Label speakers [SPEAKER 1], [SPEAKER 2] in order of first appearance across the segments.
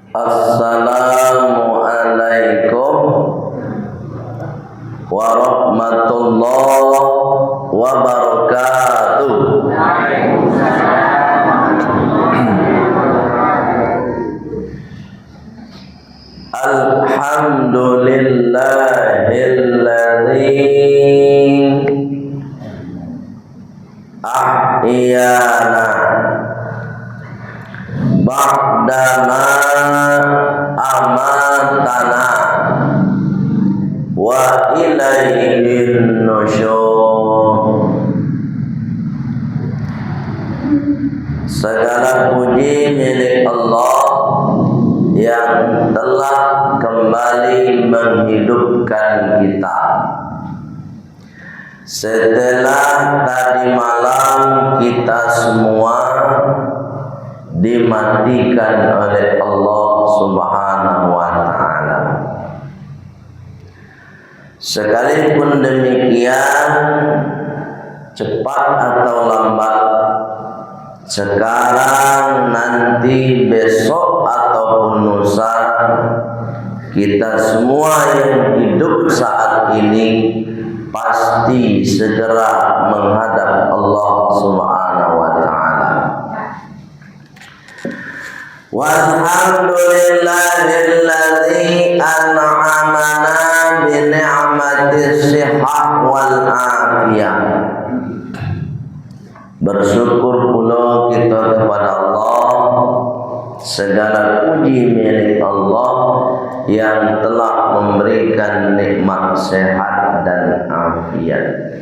[SPEAKER 1] Assalamualaikum warahmatullahi wabarakatuh. Alhamdulillahilladzi ahyana ba'dama amatana wa ilaihin nusyur. Segala puji milik Allah yang telah kembali menghidupkan kita setelah tadi malam kita semua dimatikan oleh Allah Subhanahu wa ta'ala. Sekalipun demikian, cepat atau lambat, sekarang, nanti, besok ataupun lusa, kita semua yang hidup saat ini pasti segera menghadap Allah Subhanahu wa ta'ala. Walhamdulillahilladzi an'amana bi ni'matis shihah wal afiyah. Bersyukur pula kita kepada Allah, segala puji milik Allah yang telah memberikan nikmat sehat dan afiat.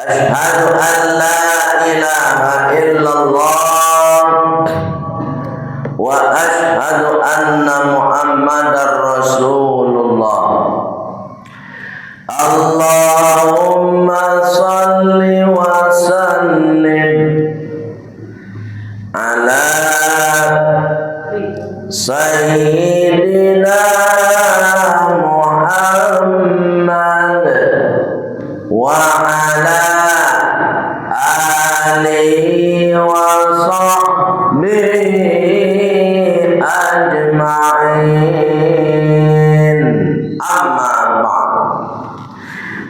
[SPEAKER 1] Asyhadu an la ilaha illallah wa asyhadu anna Muhammadar Rasulullah. Allahumma salli wa sallim ala Sayyidina Muhammad wa ala alihi wa sahbihi ajma'in. Amma ba'd.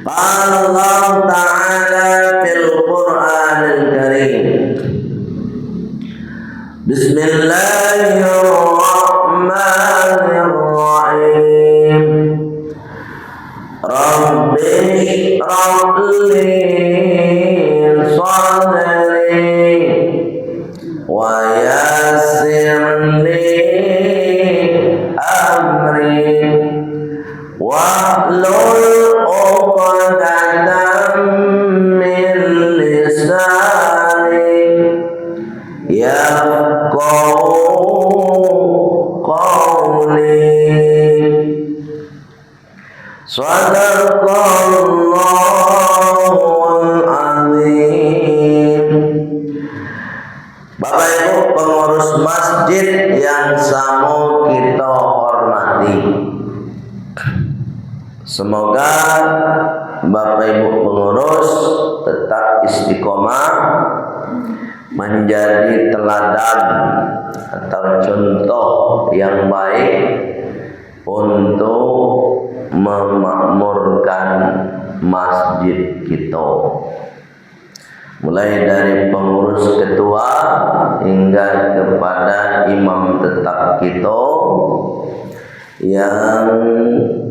[SPEAKER 1] Allah Ta'ala fil Qur'anil Karim. Bismillahirrahmanirrahim. Rabbi shrah li sadri wa yassir li amri wahlul 'uqdatam min lisani yafqahu qawli. Shadaqallahul azim. Bapak Ibu pengurus masjid yang sama kita hormati, semoga Bapak Ibu pengurus tetap istiqomah menjadi teladan atau contoh yang baik untuk memakmurkan masjid kita, mulai dari pengurus ketua hingga kepada imam tetap kita yang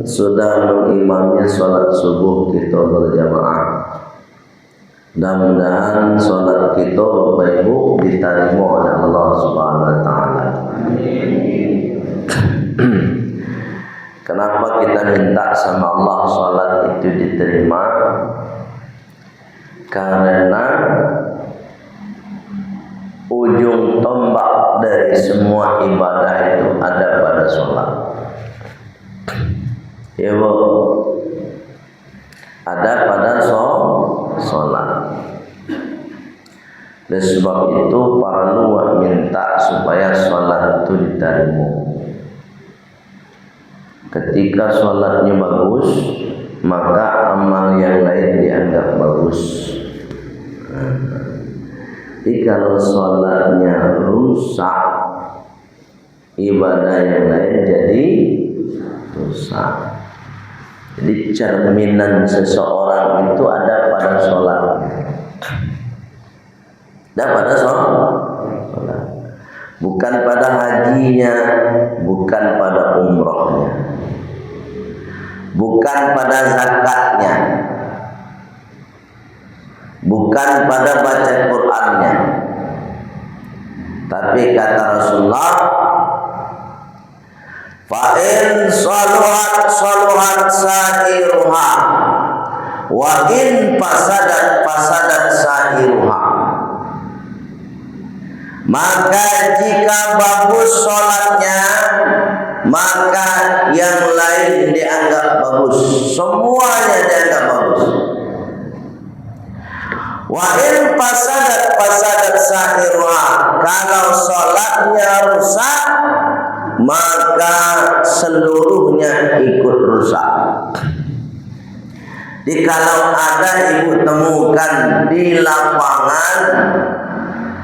[SPEAKER 1] sudah mengimami sholat subuh kita berjamaah. Mudah-mudahan sholat kita Bapak Ibu diterima oleh Allah Subhanahu wa ta'ala. Kenapa kita minta sama Allah sholat itu diterima? Karena ujung tombak dari semua ibadah itu ada pada sholat. Ya Bu, ada pada sholat. Oleh sebab itu perlu minta supaya sholat itu diterima. Ketika sholatnya bagus, maka amal yang lain dianggap bagus. Jadi kalau sholatnya rusak, ibadah yang lain jadi rusak. Jadi cerminan seseorang itu ada pada sholat, ada pada sholat, bukan pada hajinya, bukan pada umrohnya, bukan pada zakatnya, bukan pada baca Qur'annya. Tapi kata Rasulullah, fa in saluhat sa'iruha wa in fasadat sa'iruha. Maka jika bagus sholatnya, maka yang lain dianggap bagus, semuanya dianggap bagus. Wa in fasadat sa'iruha, kalau sholatnya rusak, maka seluruhnya ikut rusak. Jadi kalau ada ibu temukan di lapangan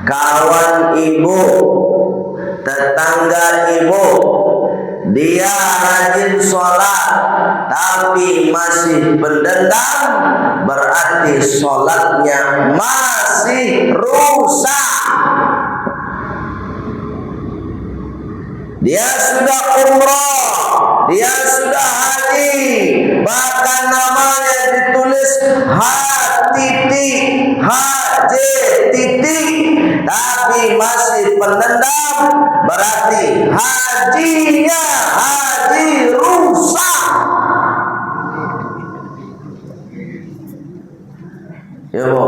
[SPEAKER 1] kawan ibu, tetangga ibu, dia rajin sholat tapi masih pendendam, berarti sholatnya masih rusak. Dia sudah umroh, dia sudah haji, bahkan namanya ditulis haji titik, tapi masih pendendam, berarti hajinya haji rusak. Ya Bu,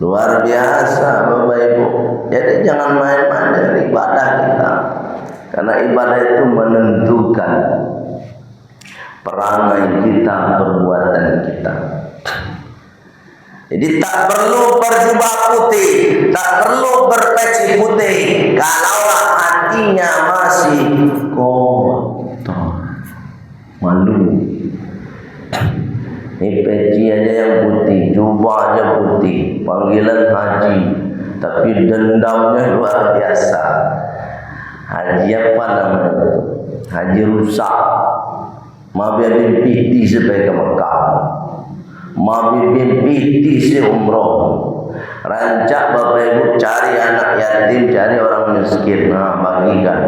[SPEAKER 1] luar biasa Bapak Ibu. Jadi jangan main-main dengan ibadah kita, karena ibadah itu menentukan perangai kita, perbuatan kita. Jadi tak perlu berjubah putih, tak perlu berpeci putih, kalaulah hatinya masih kotor, malu. Ini peci aja yang putih, jubah aja putih, panggilan haji, tapi dendamnya luar biasa. Haji apa namanya itu? Haji rusak. Mabibin piti sampai ke Mekah, mabibin piti si umroh. Rancak Bapak Ibu cari anak yatim, cari orang miskin, nah bagikan.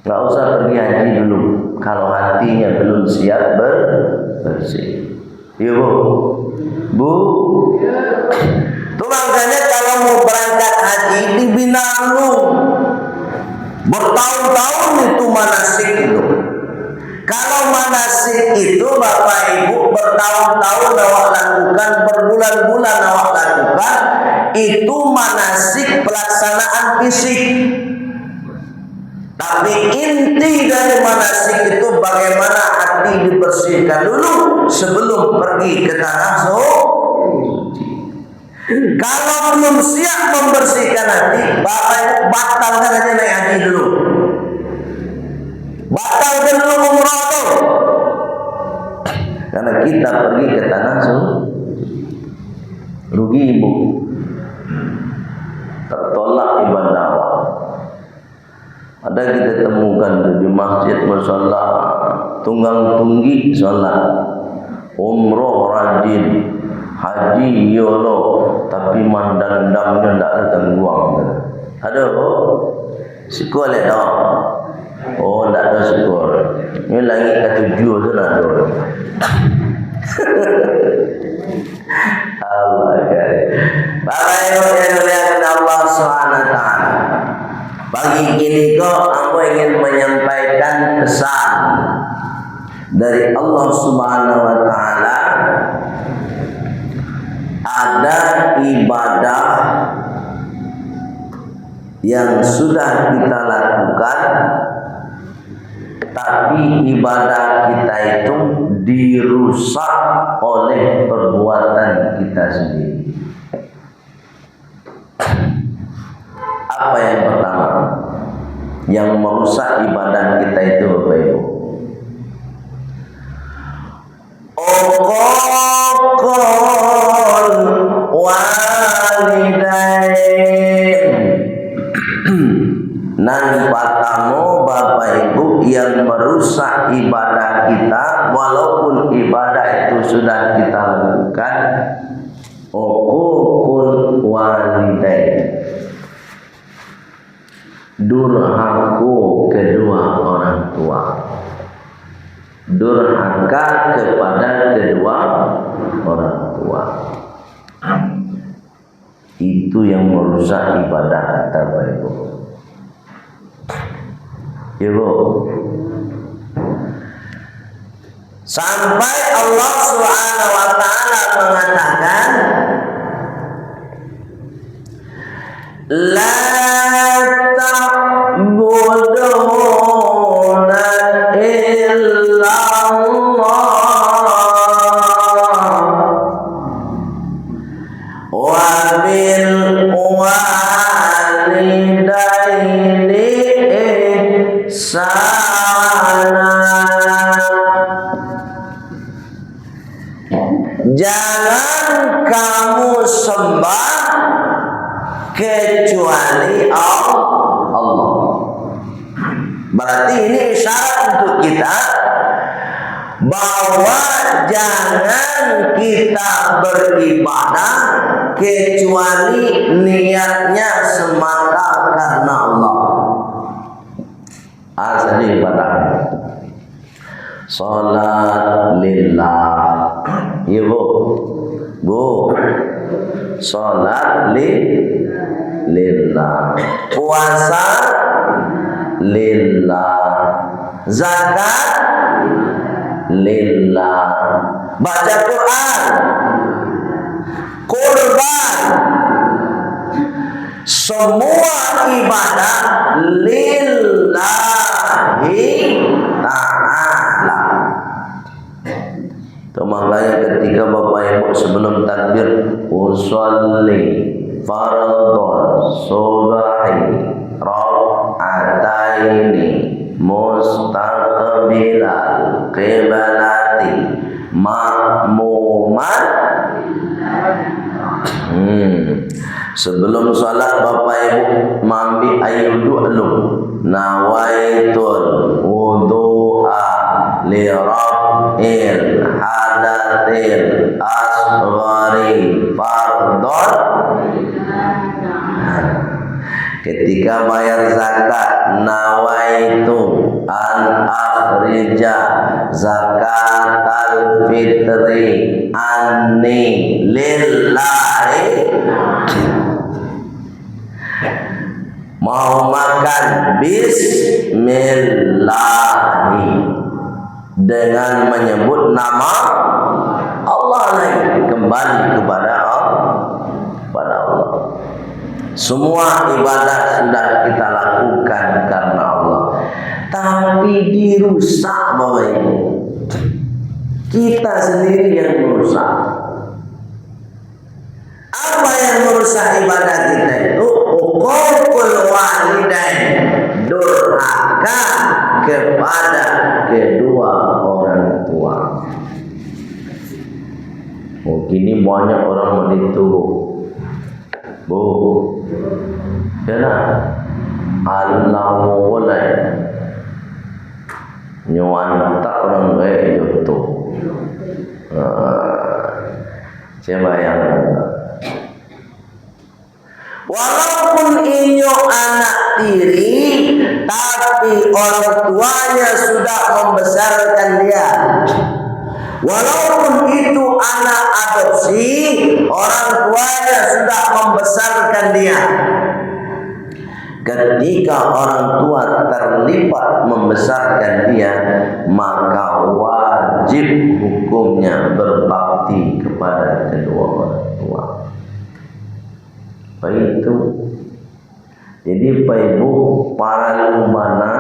[SPEAKER 1] Nggak usah pergi haji dulu kalau hatinya belum siap bersih. Iya Bu, itu makanya kalau mau berangkat haji dibina dulu. Bertahun-tahun itu manasik itu. Kalau manasik itu Bapak Ibu bertahun-tahun awak lakukan, berbulan-bulan awak lakukan, itu manasik pelaksanaan fisik. Tapi inti dari manasik itu bagaimana hati dibersihkan dulu sebelum pergi ke tanah suci. Kalau belum siap membersihkan hati, Bapak Ibu batalkan aja naik haji dulu. Batalkan dulu umrah tuh. Karena kita pergi ke tanah suci. Rugi Ibu. Tertolak ibadah. Ada kita temukan di masjid musholla, tunggang tunggi sholat, umroh rajin, haji yolo, tapi mandandamnya tidak ada tangguang. Ada syukur le dah. Oh, tidak ada syukur. Ini langit ketujuh tu nak ada. Allah kare. Bapak Ibu yang dimuliakan Allah Subhanahu wa taala. Pagi ini aku ingin menyampaikan pesan dari Allah Subhanahu wa taala. Ada ibadah yang sudah kita lakukan, tapi ibadah kita itu dirusak oleh perbuatan kita sendiri. Apa yang pertama yang merusak ibadah kita itu Bapak Ibu? Uqul walidain. nan patamu Bapak Ibu yang merusak ibadah kita, walaupun ibadah itu sudah kita lakukan, uququl walidain, durhaku kedua orang tua, durhaka kepada kedua orang tua. Itu yang merusak ibadah kita, Bapak Ibu. Ibu, sampai Allah Subhanahu wa taala mengatakan la ta'buduna illa wa bil walidaini ihsana. Jangan kamu sembah kecuali Allah. Berarti ini isyarat untuk kita bahwa jangan kita beribadah kecuali niatnya semata karena Allah. Saja ibadah. Salat lillah. Ibu, Bu, salat lillah. Puasa lillah. Zakat lillah. Baca Quran, kurban, semua ibadah lillahi ta'ala. Itu makanya ketika Bapak Ibu sebelum takbir usolli fardhon subahi rak'ataini mustaqbilal qiblati ma'muman. Sebelum salat Bapak Ibu mambi ayudu nawaitul wudu'a li rabbil hadatil asghari fardhon. Ketika bayar zakat, nawaitu an akhrija zakatal fitri anni lillahi. Mau makan bismillahi dengan menyebut nama Allah lagi, kembali kepada Allah. Semua ibadah sudah kita lakukan karena Allah, tapi dirusak Bapak Ibu. Kita sendiri yang merusak. Apa yang merusak ibadah kita itu? Uququl walidain, durhaka kepada kedua orang tua. Kini banyak orang begitu, Bu. Jangan Allah boleh nyuan tak orang baik itu. Siapa yang walaupun inyo anak tiri, tapi orang tuanya sudah membesarkan dia. Walaupun itu anak adopsi, orang tuanya sudah membesarkan dia. Ketika orang tua terlibat membesarkan dia, maka wajib hukumnya berbakti kepada kedua orang tua. Itu. Jadi Pak Ibu, para lumana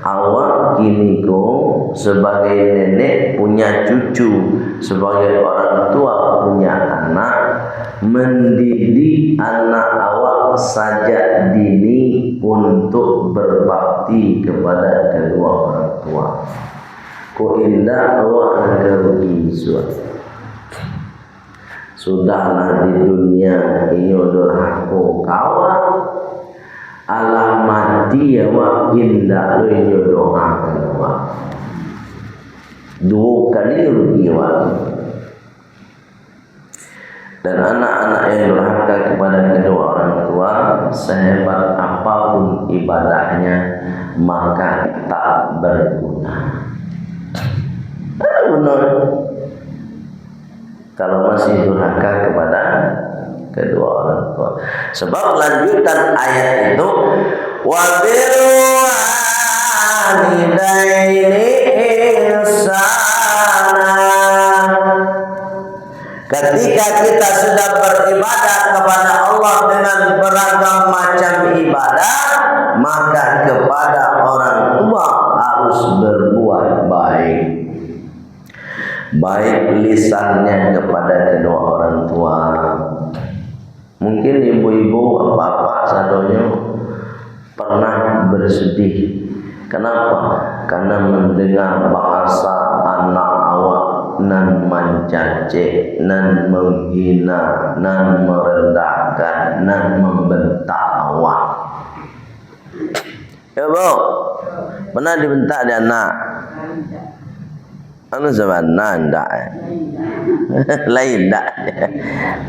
[SPEAKER 1] awak kini ko sebagai nenek punya cucu, sebagai orang tua punya anak, mendidik anak awak saja dini untuk berbakti kepada kedua orang tua. Ko indah awak negeri suatu. Sudahlah di dunia ini udah aku kawan, Allah mati dia wa indah lu doa wa. Dua kali rugi wa. Dan anak-anak yang durhaka kepada kedua orang tua, sehebat apapun ibadahnya, maka tak berguna. Benar. Kalau masih durhaka kepada kedua orang tua. Sebab lanjutan ayat itu, wa birru walidaini ihsana. Ketika kita sudah beribadah kepada Allah dengan beragam macam ibadah, maka kepada orang tua harus berbuat baik. Baik lisannya kepada kedua orang tua. Mungkin ibu-ibu, bapak sadonya pernah bersedih. Kenapa? Karena mendengar bahasa anak awak nan mencaci, nan menghina, nan merendahkan, nan membentak awak. Ya bu, pernah dibentak dia anak? Anu sebenarnya ndak. Lain ndak.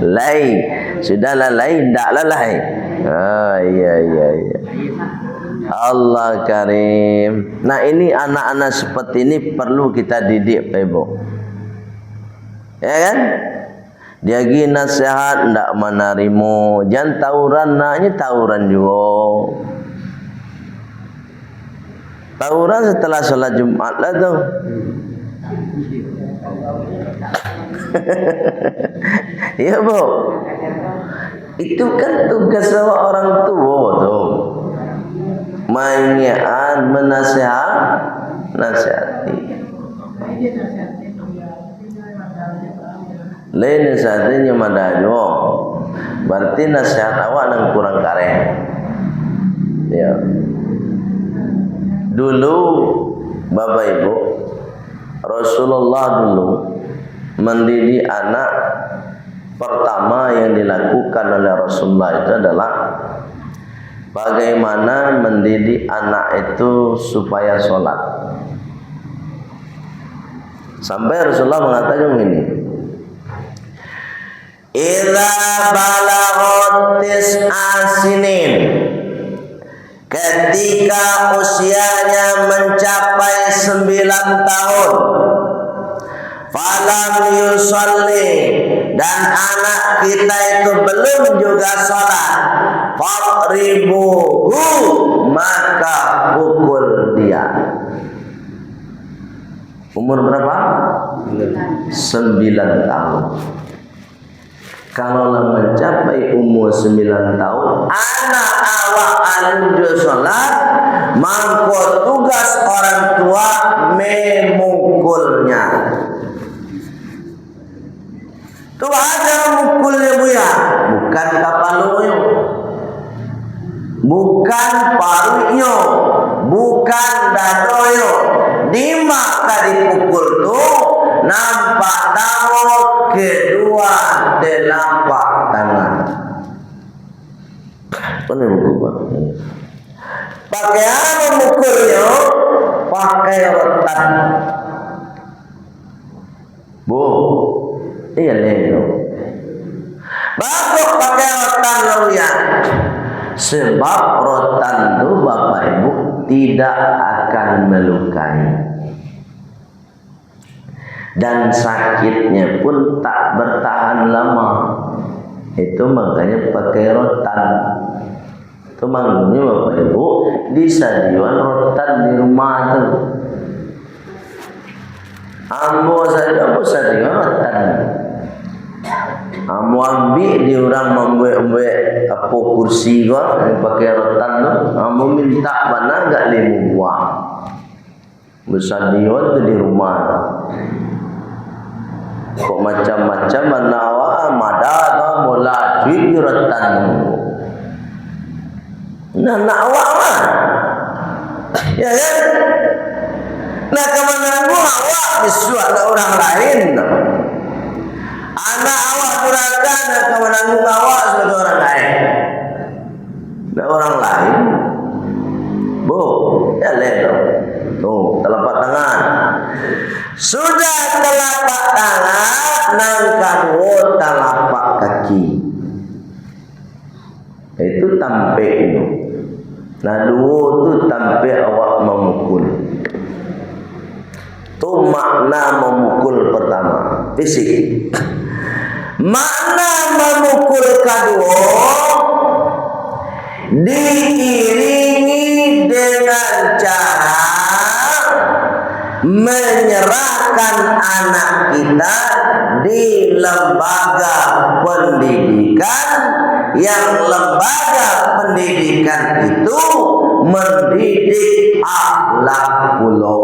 [SPEAKER 1] Lain. Sudahlah lain ndak lah lain. Oh iya. Allah Karim. Nah ini anak-anak seperti ini perlu kita didik Ibu. Ya kan? Dia gi nasihat ndak menerima. Jangan tawuran, naknya tawuran juga. Tawuran setelah sholat Jumat lah tu. Ya bu, itu kan tugas orang tua tu, mengingat, nasihati. Lain nasihatnya madajo, berarti nasihat awak yang kurang karen. Ya, dulu Bapak Ibu, Rasulullah dulu mendidik anak, pertama yang dilakukan oleh Rasulullah itu adalah bagaimana mendidik anak itu supaya sholat. Sampai Rasulullah mengatakan ini, idza balaghat tis'a sinin, ketika usianya mencapai 9 tahun, falam yusalli, dan anak kita itu belum juga sholat, fadribuhu, maka pukul dia. Umur berapa? 9 tahun. Kalau mencapai umur 9 tahun, anak awak anu sholat, maka tugas orang tua memukulnya. Tu ada mukulnya buya, bukan kapalunyo, bukan parunya, bukan dadoyo. Dimaka dipukul tu nampak tahu kedua telapak tangan. Mana mukul? Pakai apa mukulnya? Pakai rotan. Bu, iya leno. Bapak pakai rotan lo ya. Sebab rotan tu Bapak Ibu tidak akan melukai. Dan sakitnya pun tak bertahan lama. Itu makanya pakai rotan. Itu makanya Bapak Ibu di stadion rotan di rumah tu. Ambo saja pun stadion rotan. Ambo ambil di orang membuat apa kursi kau yang pakai rotan tu. Ambo minta mana gak 5 buah. Stadion tu di rumah. Kok macam-macam mana awak mada tu bola duit di rotan tu. Nah nak awak mah. Ya kan? Nah kemana awak disuat orang lain. Anak awak durhaka, nak kemana awak sebagai orang lain. Nah orang lain. Bu, jalan dong. Tuh, telapak tangan. Sudah telapak tangan, nang kedua telapak kaki. Itu tampek itu. Nah, dua tu tampek awak memukul. Tu makna memukul pertama, fisik. Makna memukul kedua diiringi dengan cara menyerahkan anak kita di lembaga pendidikan, yang lembaga pendidikan itu mendidik akhlak pula.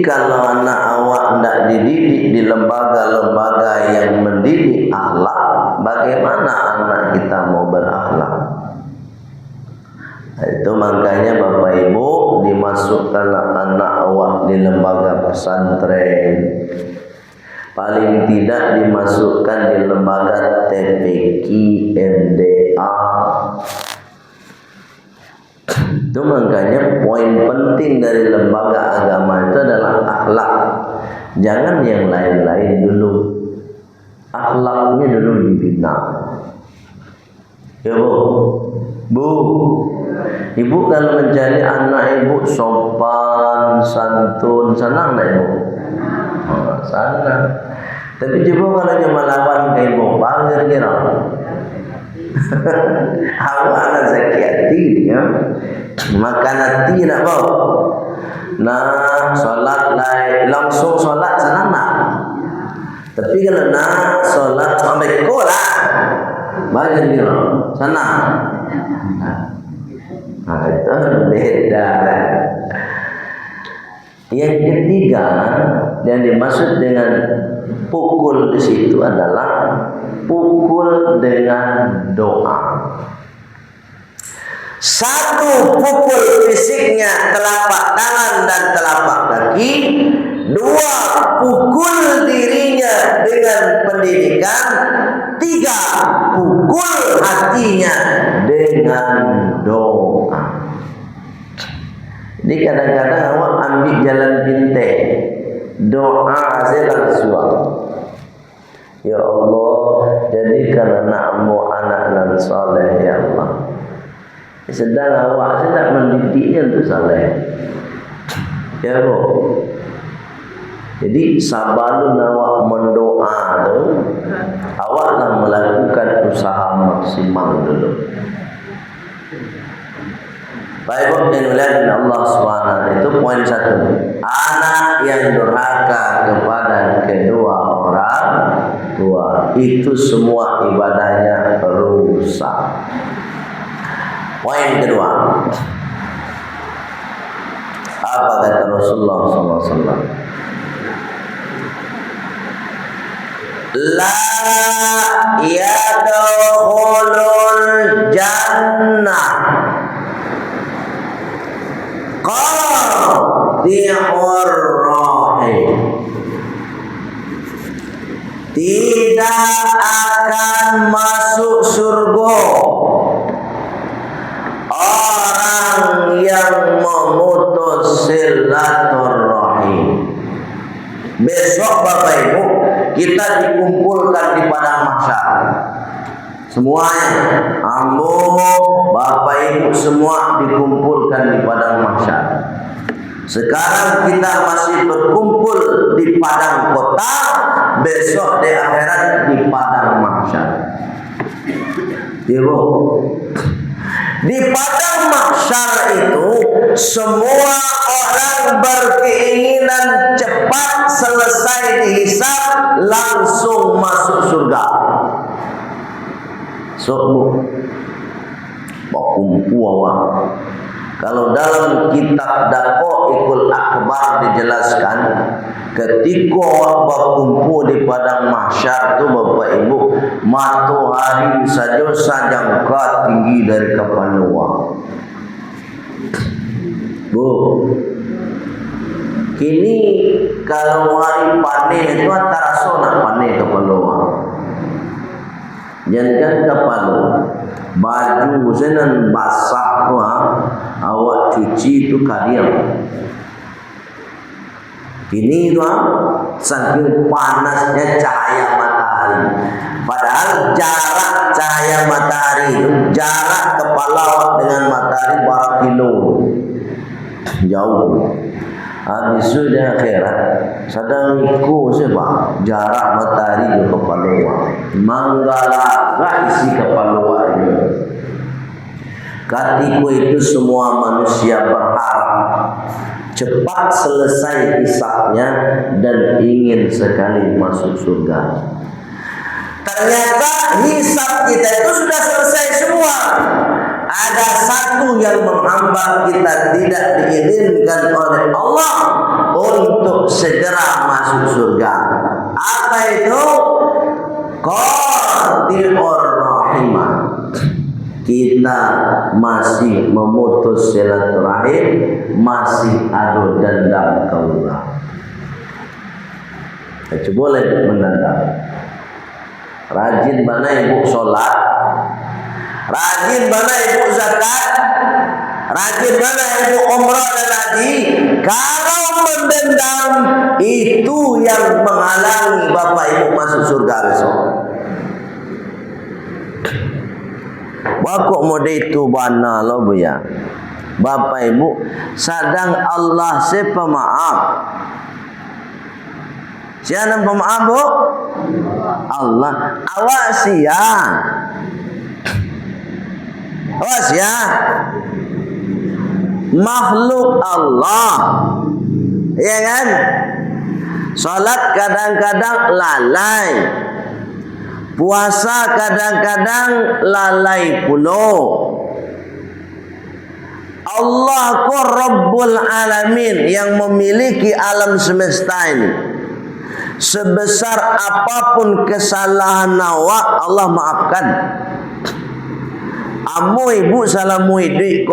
[SPEAKER 1] Kalau anak awak tidak dididik di lembaga-lembaga yang mendidik akhlak, bagaimana anak kita mau berakhlak? Itu makanya Bapak Ibu, dimasukkanlah anak awak di lembaga pesantren. Paling tidak dimasukkan di lembaga TPQ, MDA. Itu makanya poin penting dari lembaga agama itu adalah akhlak. Jangan yang lain-lain dulu. Akhlaknya dulu dibina. Ya Bu. Bu. Ibu kalau mencari anak ibu sopan, santun, senang tak Ibu? Oh, senang. Tapi coba kalau cuma lawan ke ibu, panggil kira. Awak nak sakit hati ya. Makan hati nak bau. Nah, solat langsung solat senang nak. Tapi kalau nak solat sampai kolah, bagi dia senang. Nah, itu beda. Yang ketiga yang dimaksud dengan pukul di situ adalah pukul dengan doa. Satu, pukul fisiknya telapak tangan dan telapak kaki. Dua, pukul dirinya dengan pendidikan. Tiga, pukul hatinya dengan doa. Jadi kadang-kadang awak ambil jalan pintas, doa saya langsung. Ya Allah, jadikan anakmu anak nan saleh ya Allah. Sedang awak sedang mendidiknya untuk saleh. Ya Bu. Jadi sabarun awak mendoa tu, awaklah melakukan usaha maksimal dulu. Baik yang dimuliakan Allah SWT, itu poin satu. Anak yang durhaka kepada kedua orang tua, itu semua ibadahnya rusak. Poin kedua, apa kata Rasulullah SAW? La yadkhulul jannah qati'ur rahim. Tidak akan masuk surga orang yang memutus silaturahim. Besok Bapak Ibu kita dikumpulkan di padang mahsyar. Semuanya, ambo, Bapak Ibu semua dikumpulkan di padang mahsyar. Sekarang kita masih berkumpul di padang kota, besok di akhirat di padang mahsyar. Ibu, di padang mahsyar itu semua orang berkeinginan cepat selesai dihisab langsung masuk surga. So, kumpu awak. Kalau dalam kitab Daqaiqul Akbar dijelaskan, ketika awak berkumpul di padang mahsyar tu Bapak Ibu, matahari saja sajangka tinggi dari kepala awak. Bu, kini kalau hari panen itu antara so nak panen kepala awak. jangan kepala baju senan basah tu awak cuci tu kalian. Kini tu saking panasnya cahaya matahari. Padahal jarak cahaya matahari itu, jarak kepala awak dengan matahari berapa kilo, jauh. Habis itu di akhirat sedang ikut sebab jarak matahari ke kepala awak. Manggala isi kepala awak ini. Ketika itu semua manusia berharap cepat selesai hisabnya dan ingin sekali masuk surga. Ternyata hisab kita itu sudah selesai semua. Ada satu yang menghambat kita tidak diizinkan oleh Allah untuk segera masuk surga. Apa itu? Qati'ur rahimah. Kita masih memutus silaturahim, masih ada dendam kaulah. Itu boleh mendendam. Rajin mana ibu solat, rajin mana ibu zakat, rajin mana ibu umrah dan haji. Kalau mendendam itu yang menghalangi bapak ibu masuk surga besok. Waktu mode itu bana lo bu ya, bapak ibu sadang Allah se pemaaf. Siapa pemaaf bu? Allah. Awas ya, awas ya. Makhluk Allah, ya kan? Salat kadang-kadang lalai. Puasa kadang-kadang lalai pula. Allah ku Rabbul Alamin yang memiliki alam semesta ini. Sebesar apapun kesalahan awak, Allah maafkan. Amu ibu salah muidik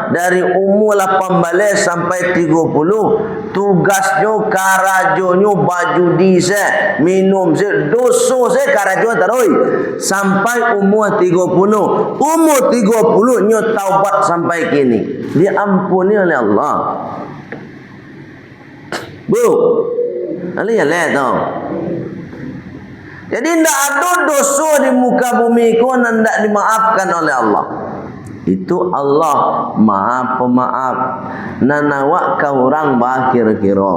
[SPEAKER 1] dari umur 18 sampai 30, tugasnya karajonya baju di se, minum se, dosa se karajo terus sampai umur 30. Umur 30 nyo taubat sampai kini, diampuni oleh Allah. Bu, alih tau. Jadi tidak ada dosa di muka bumi ko yang tidak dimaafkan oleh Allah. Itu Allah Maha Pemaaf. Nanawak kau orang bakir-kira.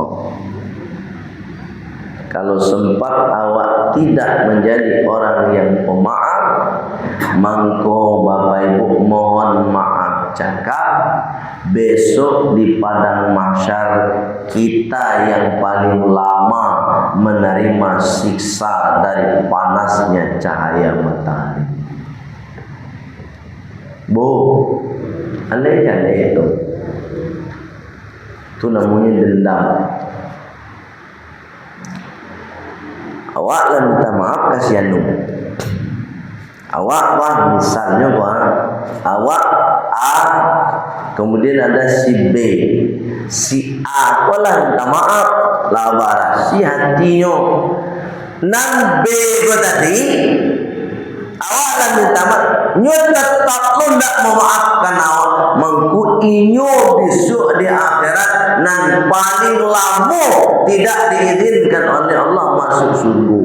[SPEAKER 1] Kalau sempat awak tidak menjadi orang yang pemaaf, mangko bapak ibu mohon maaf cakap. Besok di padang mahsyar kita yang paling lama menerima siksa dari panasnya cahaya matahari. Bu, andai itu. Itu namanya dendam. Awak lah minta maaf kasihan lu. Awak wah misalnya awak A, kemudian ada si B, si A lah minta maaf lah si hatinya. Nan B ko tadi awak lah minta maaf. Nyo tetap lo ndak memaafkan awak. Mengku inyo besok di akhirat nan paling lama tidak diizinkan oleh Allah masuk surga.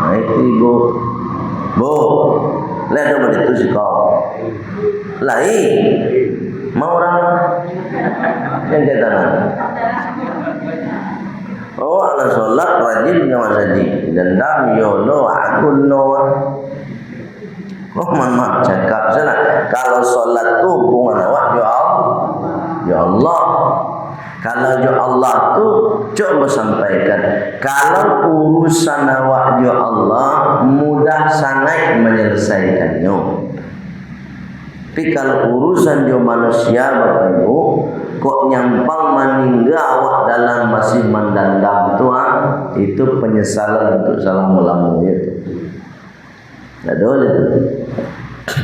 [SPEAKER 1] Nah itu ibu, bu, lihat dong itu sih kau. Lain, mau orang yang katakan. Oh, ala solat rajin nyawa saji. Dendam yolo aku no. Oh, maaf cakap sana. Kalau solat tu hubungan awak ya Allah. Kalau ya Allah tu coba sampaikan. Kalau urusan awak ya Allah mudah sangat menyelesaikannya. Tapi kalau urusan dia manusia Bapak Ibu kok nyampang meninggal awak dalam masih mendendam itu penyesalan untuk salah melamu itu. Tidak boleh itu.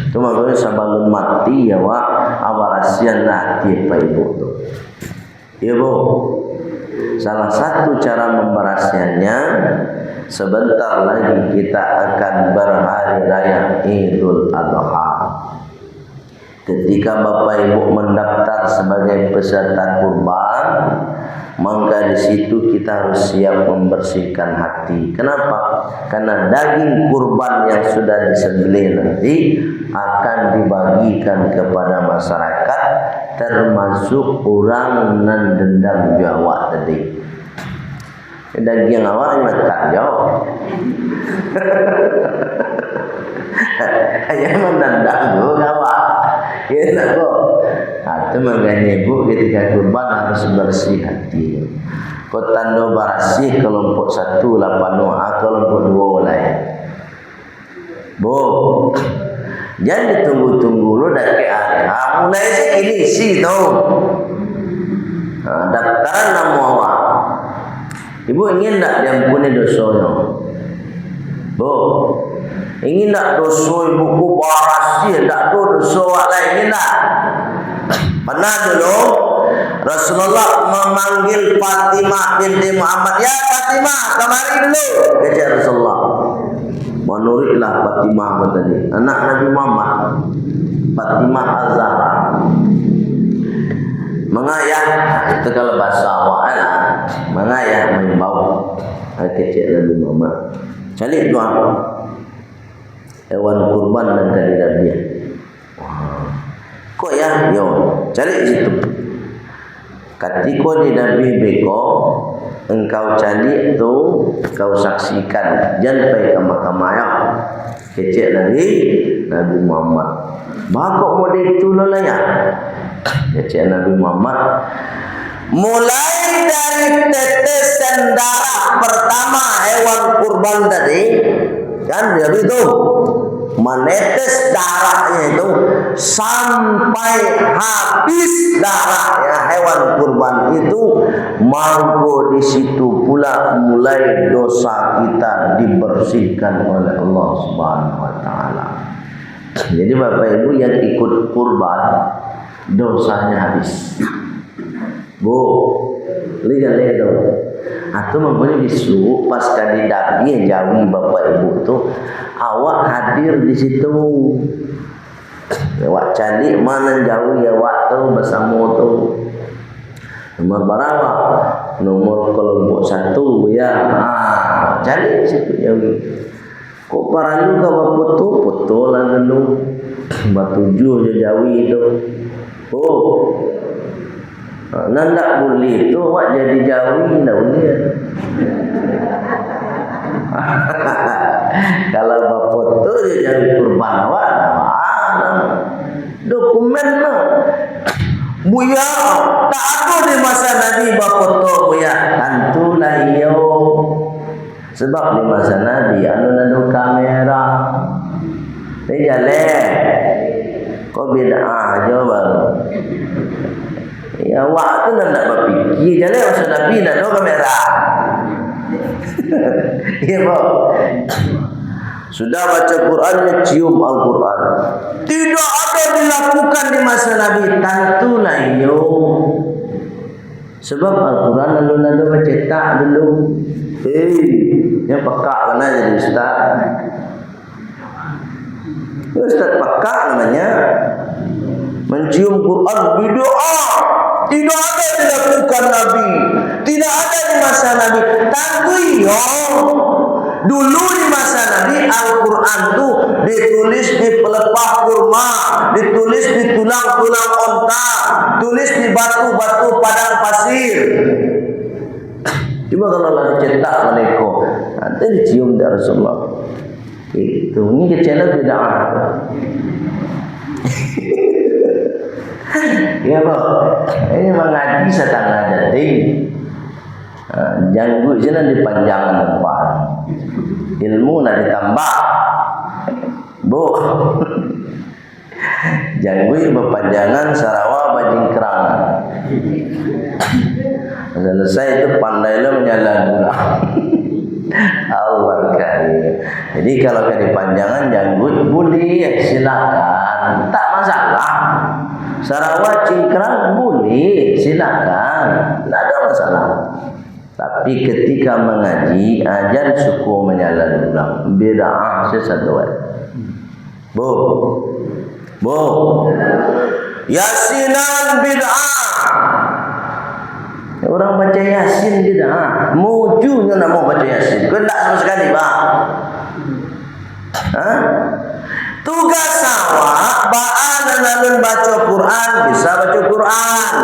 [SPEAKER 1] Itu makanya sebelum mati ya wak awarasian nanti Pak Ibu tu. Ya Bu. Salah satu cara memberasiannya sebentar lagi kita akan berhari raya Idul Adha. Ketika Bapak Ibu mendaftar sebagai peserta kurban, maka di situ kita harus siap membersihkan hati. Kenapa? Karena daging kurban yang sudah disembelih nanti akan dibagikan kepada masyarakat, termasuk orang nan dendam Jawa tadi. Daging awak makan jauh. Hanya mendendam tu awak. Ya tak kok. Itu makanya ibu ketika kurban harus bersih hati. Kau tanda bersih kelompok 1 8 kelompok 2 lain. Bu, jangan ditunggu-tunggu lu dah ke ada. Mulai sekali sih tu. Daftaran nama awak. Ibu ingin tak diampuni dosanya? Bu, ingin tak dosa ibuku barasi? Tak tu dosa awak lain, ingin tak? Pernah dulu Rasulullah memanggil Fatimah binti Muhammad. Ya Fatimah, kemari dulu. Kata Rasulullah. Menurutlah Fatimah tadi, anak Nabi Muhammad, Fatimah Az-Zahra. Mengayah, itu kalau bahasa awak lah. Mengayah membau. Kecil Nabi Muhammad. Cari doa. Hewan kurban dan kali Nabi. Kok ya? Yo, cari situ. Ketika di Nabi beko, engkau cari tu, kau saksikan. Jangan pergi ke mahkamah ya. Kecil Nabi Muhammad. Bakok model itu lola ya. Kecil Nabi Muhammad. Mulai dari tetesan darah pertama hewan kurban tadi, kan dari itu menetes darahnya itu sampai habis darahnya hewan kurban itu, mampu di situ pula mulai dosa kita dibersihkan oleh Allah Subhanahu Wa Taala. Jadi Bapak Ibu yang ikut kurban dosanya habis. Bu, lihat dong. Atau mempunyai bisu pas kali daging jawi Bapak Ibu tu, awak hadir di situ. Awak cari mana jauh ya awak tu bersama tu. Nomor berapa? Nomor kelompok 1 ya. Cari di situ jauh. Kok para lu kau foto lah dulu. Batu 7 jauh itu. Oh. Nandak boleh tu awak jadi jauhi dah boleh. Kalau bapak tu dia jadi kurban awak, dokumen lah. Buya tak ada di masa Nabi bapak tu buya. Tentulah iyo. Sebab di masa Nabi anu kamera. Ini jalan. Kau beda aja baru. Ya awak tu nak berfikir jalan masa Nabi nak ada kamera. Ya pak. Sudah baca Quran, cium Al-Quran. Tidak ada dilakukan di masa Nabi. Tentulah iyo. Sebab Al-Quran lalu bercetak dulu. Yang pekak mana jadi ustaz. Ustaz pekak namanya. Mencium Quran berdoa. Tidak ada dilakukan Nabi. Tidak ada di masa Nabi. Tentu iyo. Dulu di masa Nabi Al-Quran tu ditulis di pelepah kurma, ditulis di tulang-tulang onta, tulis di batu-batu padang pasir. Cuma kalau lah dicetak mereka, nanti dicium dari Rasulullah. Itu ini kecil tidak ada. Ya pak, ini mengaji setengah jadi. Janggut je nak dipanjangkan depan. Ilmu nak ditambah. Bu. Janggut berpanjangan Sarawak bajingkrang. Selesai itu pandailah menyala gula. Allah karim. Jadi kalau ke dipanjangan janggut boleh, silakan. Tak masalah. Sarawak cingkrang boleh, silakan. Tak ada masalah. Tapi ketika mengaji ajan suku menyalan ulang bid'ah sesuatu. Bu. Yasinan bid'ah. Orang baca Yasin bid'ah. Mujunya nama baca Yasin. Kau tak sama sekali, Pak. Tugas awak ba'an dan baca Quran, bisa baca Quran.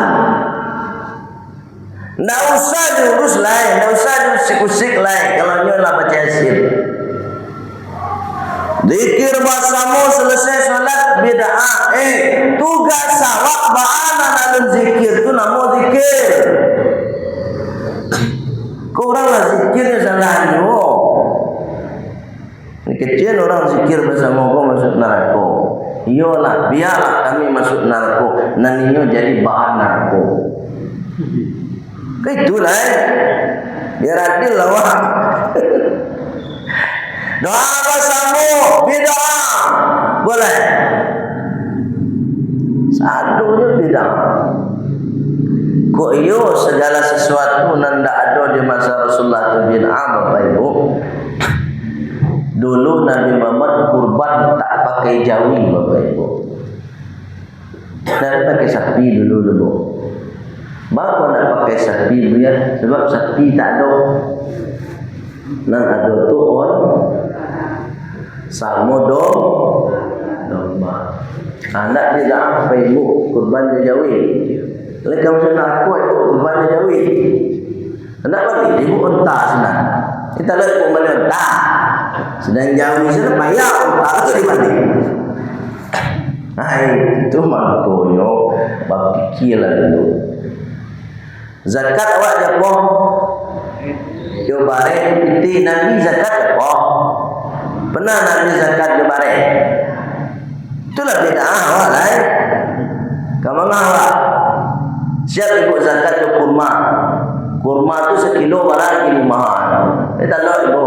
[SPEAKER 1] Nggak usah diurus lain, nggak usah diusik-usik lain. Kalau nyolah baca Yasin. Zikir bahasamu selesai salat bid'ah. Tugas awak ba'an dan zikir itu nama zikir. Kurang lah zikirnya salahnya. Ini kecil orang zikir bahasa Monggo masuk neraka. Iyalah, biarlah kami masuk neraka. Nantinya jadi bahan neraka. Itulah biar adil lah wah. Doa bahasamu bid'ah. Boleh. Satunya bid'ah. Kok iyo segala sesuatu nanda ada di masa Rasulullah itu bid'ah, Bapak Ibu. Dulu Nabi Muhammad kurban tak pakai jawi, Bapak Ibu. Nabi pakai sapi dulu. Bapak nak pakai sapi ya, sebab sapi tak ada. Nang ada tu on sama domba. Anak dia dah apa ibu kurban jawi. Lekam sana aku itu kurban jawi. Anak balik ibu unta sana. Kita lihat ibu mana unta. Sedang jawi sana payah unta tu di mana? Nah itu maknanya berfikirlah dulu. Zakat awak apa? Coba piti Nabi zakat apa? Pernah Nabi zakat coba itulah bid'ah awak lah. Kamu awak siap ibu zakat tu kurma. Kurma tu sekilo barang ini mahal. Kita tahu ibu.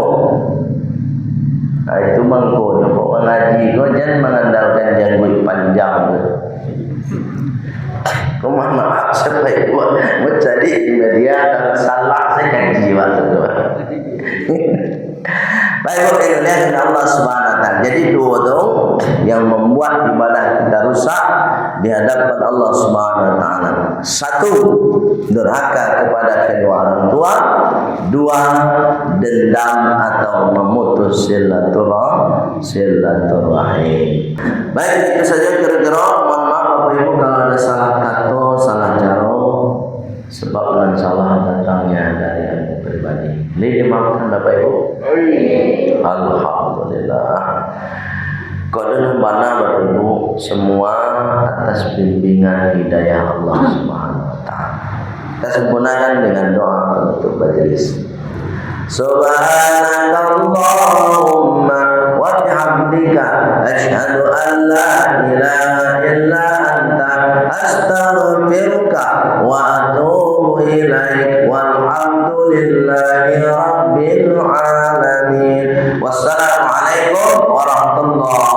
[SPEAKER 1] Itu mangko nak mengaji kau jangan mengandalkan janggut panjang. Kau maaf siapa ibu mencari media dan salah saya kaji waktu tu. Baik Indonesia dan Allah Subhanahu Wa Taala. Jadi dua tu yang membuat ibadah kita rusak di hadapan Allah Subhanahu Wa Taala. Satu, durhaka kepada kedua orang tua. Dua, dendam atau memutus silaturahim. Baik, itu saja kira-kira. Mohon maaf Bapak Ibu kalau ada salah kata, salah cara. Sebab dan salah datangnya dari yang pribadi. Ini dimaafkan Bapak Ibu. Alhamdulillah. Qadun bana Bapak Ibu semua atas bimbingan hidayah Allah Subhanahu Wa Taala. Kita sempurnakan dengan doa untuk majelis. Subhanakallahumma wa bihamdika asyhadu an la ilaha illa anta astaghfiruka wa atubu ilaik walhamdulillahi rabbil alamin. Wassalamualaikum warahmatullahi